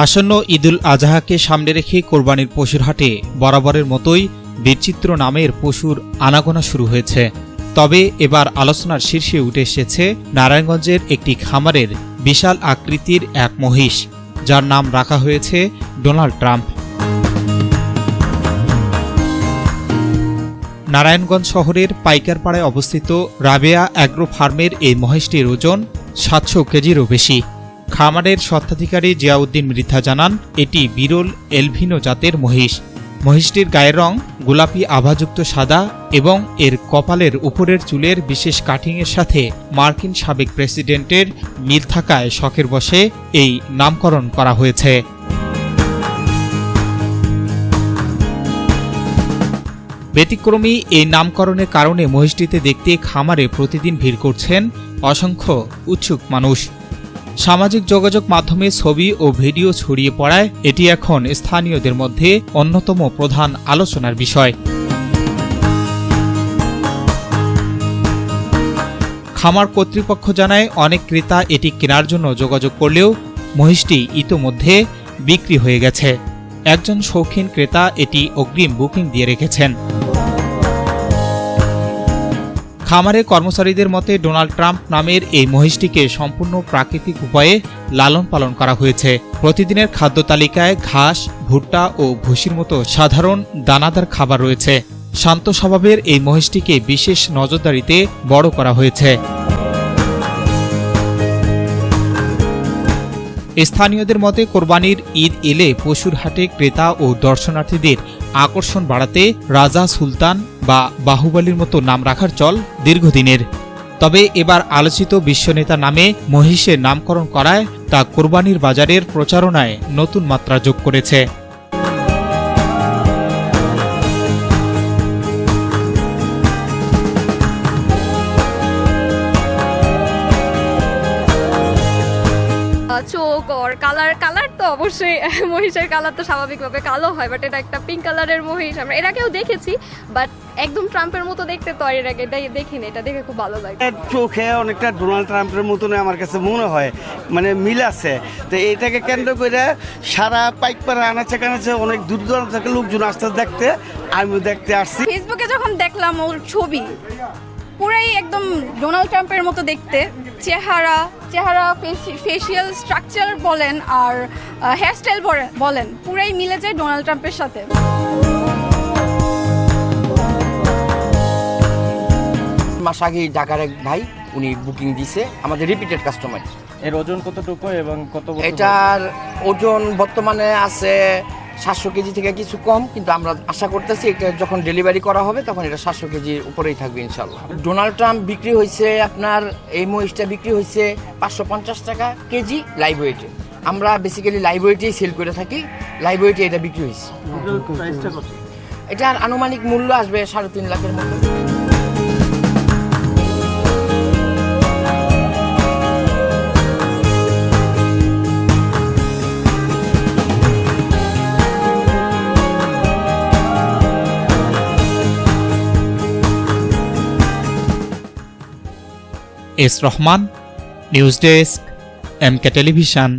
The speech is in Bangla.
আসন্ন ঈদুল আজহাকে সামনে রেখে কোরবানির পশুর হাটে বরাবরের মতোই বিচিত্র নামের পশুর আনাগোনা শুরু হয়েছে। তবে এবার আলোচনার শীর্ষে উঠে এসেছে নারায়ণগঞ্জের একটি খামারের বিশাল আকৃতির এক মহিষ, যার নাম রাখা হয়েছে ডোনাল্ড ট্রাম্প। নারায়ণগঞ্জ শহরের পাইকারপাড়ায় অবস্থিত রাবেয়া অ্যাগ্রো ফার্মের এই মহিষটির ওজন 700 কেজিরও বেশি। খামারের স্বত্বাধিকারী জিয়াউদ্দিন মৃধা জানান, এটি বিরল এলভিনো জাতের মহিষ। মহিষটির গায়ের রং গোলাপি আভাযুক্ত সাদা এবং এর কপালের উপরের চুলের বিশেষ কাটিংয়ের সাথে মার্কিন সাবেক প্রেসিডেন্টের মিল থাকায় শখের বশে এই নামকরণ করা হয়েছে। ব্যতিক্রমী এই নামকরণের কারণে মহিষটিতে দেখতে খামারে প্রতিদিন ভিড় করছেন অসংখ্য উৎসুক মানুষ। সামাজিক যোগাযোগ মাধ্যমে ছবি ও ভিডিও ছড়িয়ে পড়ায় এটি এখন স্থানীয়দের মধ্যে অন্যতম প্রধান আলোচনার বিষয়। খামার কর্তৃপক্ষ জানায়, অনেক ক্রেতা এটি কেনার জন্য যোগাযোগ করলেও মহিষটি ইতোমধ্যে বিক্রি হয়ে গেছে। একজন শৌখিন ক্রেতা এটি অগ্রিম বুকিং দিয়ে রেখেছেন। খামারে কর্মচারীদের মতে ডোনাল্ড ট্রাম্প নামের এই মহিষটিকে সম্পূর্ণ প্রাকৃতিক উপায়ে লালন পালন করা হয়েছে। প্রতিদিনের খাদ্য তালিকায় ঘাস, ভুট্টা ও ভুসির মতো সাধারণ দানাদার খাবার রয়েছে। শান্ত স্বভাবের এই মহিষটিকে বিশেষ নজরদারিতে বড় করা হয়েছে। স্থানীয়দের মতে কোরবানির ঈদ এলে পশুর হাটে ক্রেতা ও দর্শনার্থীদের আকর্ষণ বাড়াতে রাজা, সুলতান বা বাহুবলীর মতো নাম রাখার চল দীর্ঘদিনের। তবে এবার আলোচিত বিশ্বনেতা নামে মহিষের নামকরণ করায় তা কোরবানির বাজারের প্রচারণায় নতুন মাত্রা যোগ করেছে। চোখ আর কালার তো অবশ্যই মহিষের কালার তো স্বাভাবিকভাবে কালো হয়, বাট এটা একটা পিঙ্ক কালারের মহিষ। আমরা এর আগেও দেখেছি, বাট একদম ট্রাম্পের মতো দেখতে তো আর এর আগে দেখিনি। এটা দেখে খুব ভালো লাগে। চোখে অনেকটা ডোনাল্ড ট্রাম্পের মতন আমার কাছে মনে হয়, মানে মিল আছে। তো এটাকে কেন্দ্র করে সারা পাইকপাড়া আনাচে কানাচে অনেক দূর দূরান্ত থেকে লোকজন আসতে দেখতে, আমিও দেখতে আসছি। ফেসবুকে যখন দেখলাম ওর ছবি, পুরাই একদম ডোনাল্ড ট্রাম্পের মতো দেখতে। চেহারা ফেসিয়াল স্ট্রাকচার বলেন আর হেয়ারস্টাইল বলেন, পুরাই মিলে যায় ডোনাল্ড ট্রাম্পের সাথে। মাস আগে ঢাকার এক ভাই উনি বুকিং দিছে, আমাদের রিপিটেড কাস্টমার। এর ওজন কতটুকু এবং কত বছর? এটার ওজন বর্তমানে আছে 700 কেজি থেকে কিছু কম, কিন্তু আমরা আশা করতেছি এটা যখন ডেলিভারি করা হবে তখন এটা 700 কেজির উপরেই থাকবে ইনশাল্লাহ। ডোনাল্ড ট্রাম্প বিক্রি হয়েছে আপনার, এই মহিষটা বিক্রি হয়েছে 550 টাকা কেজি লাইভ ওয়েটে। আমরা বেসিক্যালি লাইভ ওয়েটেই সেল করে থাকি, লাইভ ওয়েটে এটা বিক্রি হয়েছে। এটার আনুমানিক মূল্য আসবে 3.5 লাখের মতো। S Rahman, news desk, MK television.